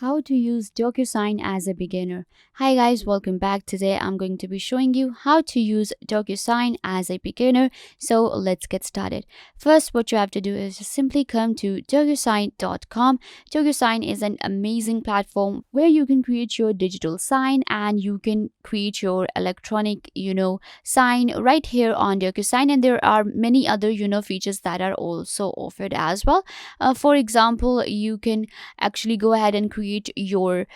How to use Docusign as a beginner. Hi guys, welcome back. Today I'm going to be showing you how to use Docusign as a beginner. So let's get started. First, what you have to do is just simply come to docusign.com. Docusign is an amazing platform where you can create your digital sign and you can create your electronic, sign right here on Docusign. And there are many other, features that are also offered as well. For example, you can actually go ahead and create your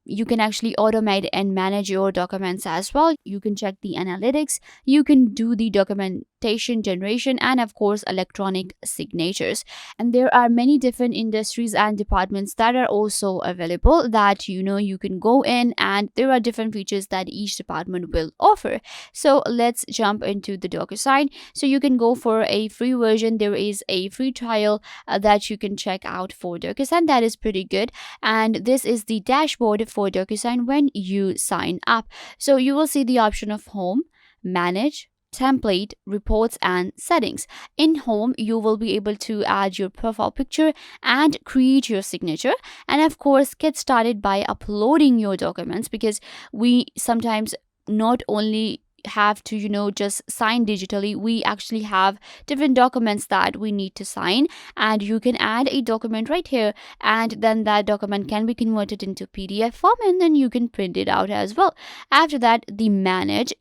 you can actually automate and manage your documents as well. You can check the analytics, you can do the documentation generation, and of course electronic signatures. And there are many different industries and departments that are also available that you can go in, and there are different features that each department will offer. So let's jump into the DocuSign. So you can go for a free version. There is a free trial that you can check out for DocuSign. That is pretty good. And this is the dashboard for DocuSign when you sign up. So you will see the option of Home, Manage, Template, Reports, and Settings. In Home, you will be able to add your profile picture and create your signature, and of course get started by uploading your documents, because we sometimes not only have to just sign digitally, we actually have different documents that we need to sign, and you can add a document right here, and then that document can be converted into PDF form, and then you can print it out as well. After that, the manage,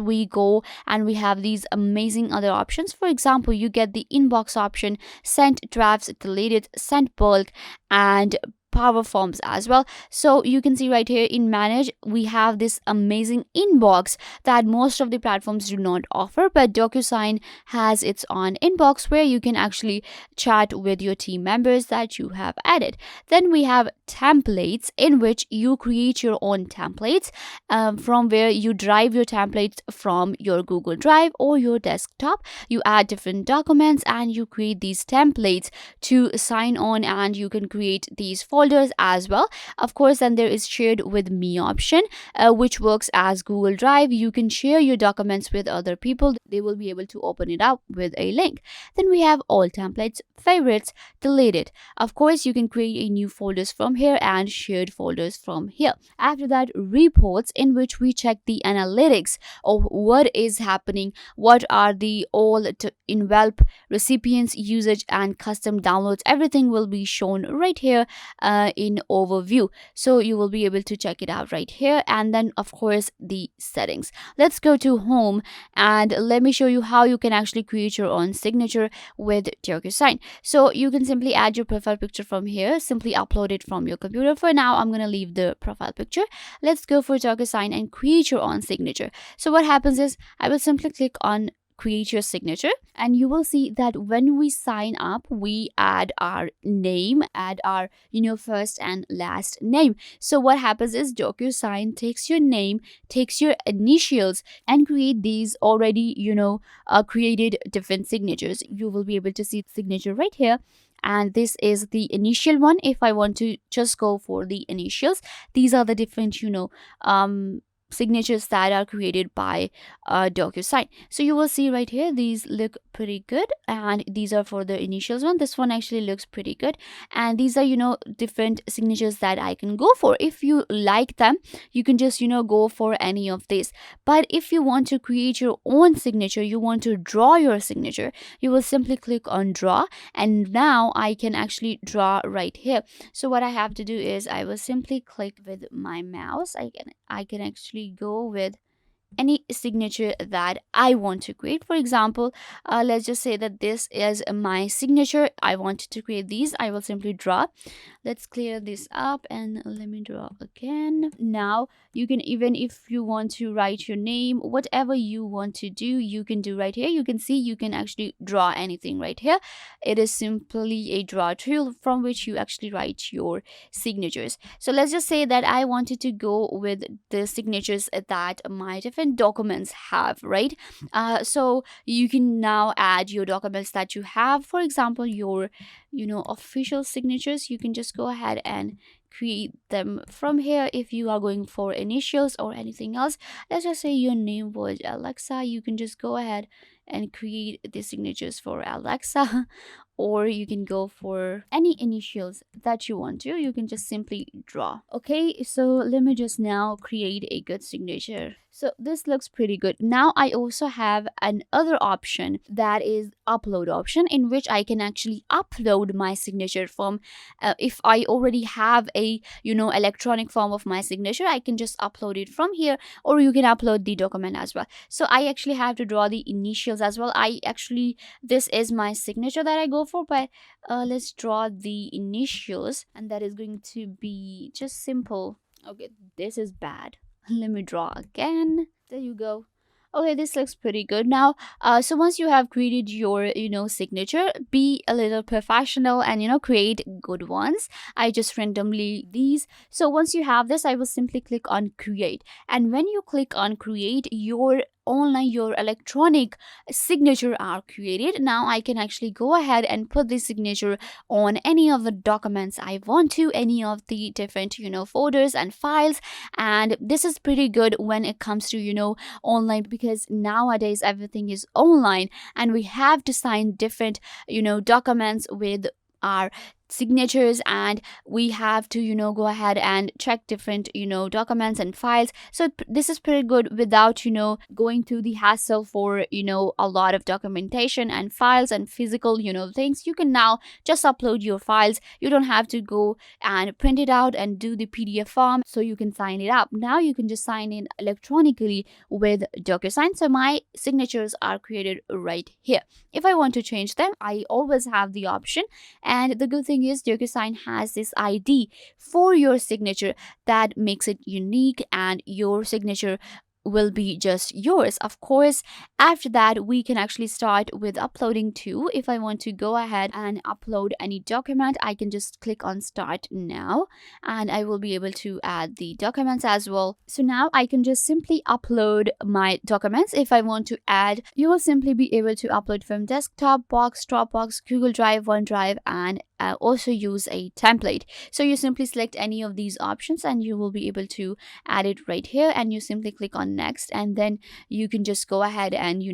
we go and we have these amazing other options. For example, you get the inbox option, sent drafts, deleted, sent bulk, and power forms as well. So you can see right here in manage, we have this amazing inbox that most of the platforms do not offer, but DocuSign has its own inbox where you can actually chat with your team members that you have added. Then we have templates, in which you create your own templates, from where you drive your templates from your Google Drive or your desktop. You add different documents and you create these templates to sign on, and you can create these folders as well. Of course, then there is shared with me option, which works as Google Drive. You can share your documents with other people, they will be able to open it up with a link. Then we have all templates, favorites, deleted. Of course, you can create a new folders from here and shared folders from here. After that, reports, in which we check the analytics of what is happening, what are the all envelop recipients, usage, and custom downloads. Everything will be shown right here in overview, so you will be able to check it out right here. And then of course the settings. Let's go to Home, and let me show you how you can actually create your own signature with DocuSign. So you can simply add your profile picture from here, simply upload it from your computer. For now, I'm gonna leave the profile picture. Let's go for DocuSign and create your own signature. So what happens is, I will simply click on create your signature, and you will see that when we sign up, we add our name, add our first and last name. So what happens is, DocuSign takes your name, takes your initials, and create these already created different signatures. You will be able to see the signature right here, and this is the initial one. If I want to just go for the initials, these are the different signatures that are created by DocuSign. So you will see right here, these look pretty good, and these are for the initials one. This one actually looks pretty good, and these are different signatures that I can go for. If you like them, you can just go for any of these. But if you want to create your own signature, you want to draw your signature, you will simply click on draw, and now I can actually draw right here. So what I have to do is, I will simply click with my mouse. I can actually go with any signature that I want to create. For example, let's just say that this is my signature. I wanted to create these. I will simply draw. Let's clear this up and let me draw again. Now you can, even if you want to write your name, whatever you want to do, you can do right here. You can see you can actually draw anything right here. It is simply a draw tool from which you actually write your signatures. So let's just say that I wanted to go with the signatures that my different documents have, right? So you can now add your documents that you have. For example, your official signatures, you can just go ahead and create them from here. If you are going for initials or anything else, let's just say your name was Alexa, you can just go ahead and create the signatures for Alexa. or you can go for any initials that you want to. You can just simply draw. Okay, so let me just now create a good signature. So this looks pretty good. Now I also have another option, that is upload option, in which I can actually upload my signature from if I already have a electronic form of my signature, I can just upload it from here, or you can upload the document as well. So I actually have to draw the initials as well. This is my signature that I go for, but let's draw the initials, and that is going to be just simple. Okay, this is bad. Let me draw again. There you go. Okay, this looks pretty good now. So once you have created your signature, be a little professional and create good ones. I just randomly these. So once you have this, I will simply click on create, and when you click on create, your electronic signature are created. Now I can actually go ahead and put this signature on any of the documents I want to, any of the different folders and files. And this is pretty good when it comes to online, because nowadays everything is online and we have to sign different documents with our signatures, and we have to go ahead and check different documents and files. So this is pretty good without going through the hassle for a lot of documentation and files and physical things. You can now just upload your files. You don't have to go and print it out and do the PDF form so you can sign it up. Now you can just sign in electronically with Docusign. So my signatures are created right here. If I want to change them, I always have the option, and the good thing is Docusign has this ID for your signature that makes it unique, and your signature will be just yours. Of course, after that we can actually start with uploading too. If I want to go ahead and upload any document, I can just click on start now, and I will be able to add the documents as well. So now I can just simply upload my documents. If I want to add, you will simply be able to upload from desktop, box, Dropbox, Google Drive, OneDrive, and also use a template. So you simply select any of these options and you will be able to add it right here, and you simply click on next, and then you can just go ahead and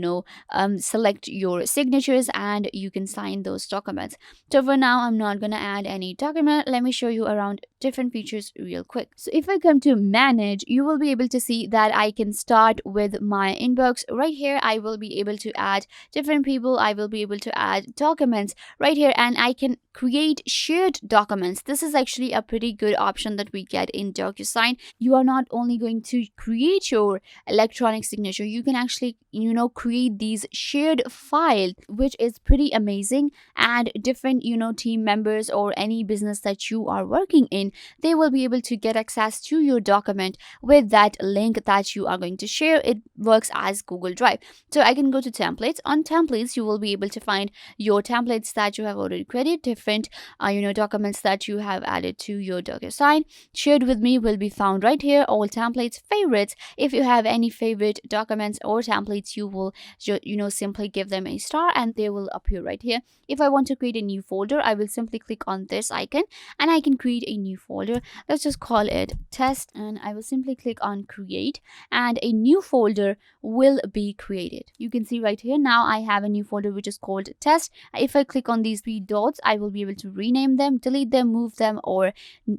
select your signatures and you can sign those documents. So for now, I'm not gonna add any document. Let me show you around different features real quick. So if I come to manage, you will be able to see that I can start with my inbox right here. I will be able to add different people. I will be able to add documents right here, and I can create shared documents. This is actually a pretty good option that we get in Docusign. You are not only going to create your electronic signature, you can actually create these shared files, which is pretty amazing. And different team members or any business that you are working in, they will be able to get access to your document with that link that you are going to share. It works as Google Drive. So I can go to templates. On templates, you will be able to find your templates that you have already created, different documents that you have added to your Docusign. Shared with me will be found right here. All templates, favorites. If you have any favorite documents or templates, you will simply give them a star and they will appear right here. If I want to create a new folder, I will simply click on this icon and I can create a new folder. Let's just call it test, and I will simply click on create, and a new folder will be created. You can see right here now I have a new folder which is called test. If I click on these three dots, I will be able to rename them, delete them, move them, or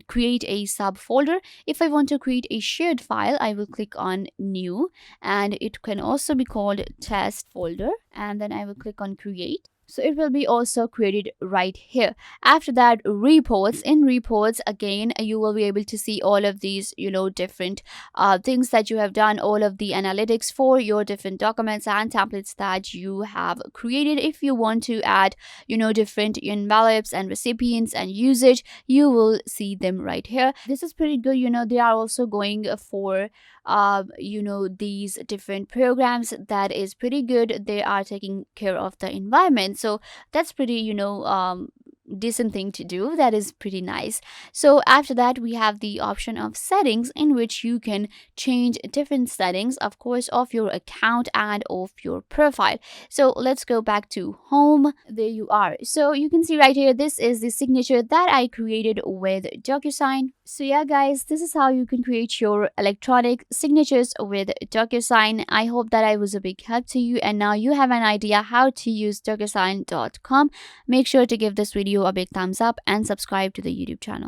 create a subfolder. If I want to create a shared file, I will click on new, and it can also be called test folder, and then I will click on create. So it will be also created right here. After that, reports. In reports, again, you will be able to see all of these different things that you have done, all of the analytics for your different documents and templates that you have created. If you want to add different envelopes and recipients and usage, you will see them right here. This is pretty good. They are also going for these different programs. That is pretty good. They are taking care of the environment, so that's pretty decent thing to do. That is pretty nice. So after that, we have the option of settings, in which you can change different settings, of course, of your account and of your profile. So let's go back to home. There you are. So you can see right here, this is the signature that I created with Docusign. So yeah guys, this is how you can create your electronic signatures with Docusign. I hope that I was a big help to you and now you have an idea how to use Docusign.com. Make sure to give this video a big thumbs up and subscribe to the YouTube channel.